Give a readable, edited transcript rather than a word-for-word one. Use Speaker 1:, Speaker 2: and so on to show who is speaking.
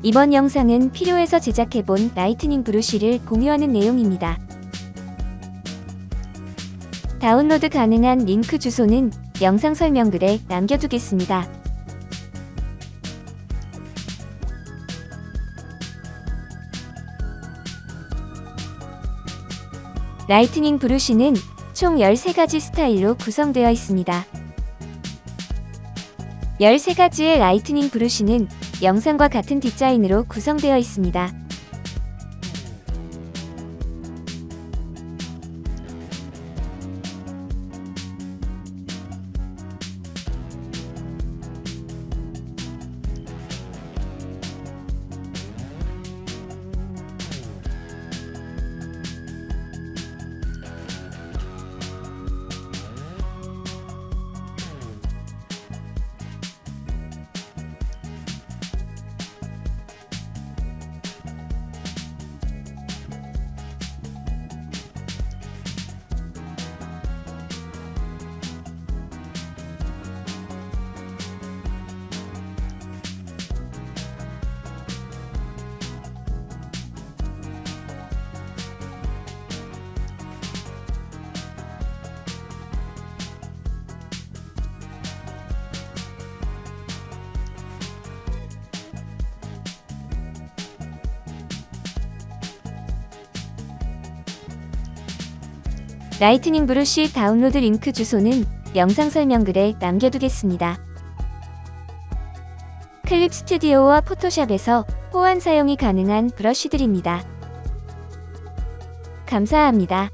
Speaker 1: 이번 영상은 필요해서 제작해본 라이트닝 브러쉬를 공유하는 내용입니다. 다운로드 가능한 링크 주소는 영상 설명글에 남겨두겠습니다. 라이트닝 브러쉬는 총 13가지 스타일로 구성되어 있습니다. 13가지의 라이트닝 브러쉬는 영상과 같은 디자인으로 구성되어 있습니다. 라이트닝 브러쉬 다운로드 링크 주소는 영상 설명글에 남겨두겠습니다. 클립 스튜디오와 포토샵에서 호환 사용이 가능한 브러쉬들입니다. 감사합니다.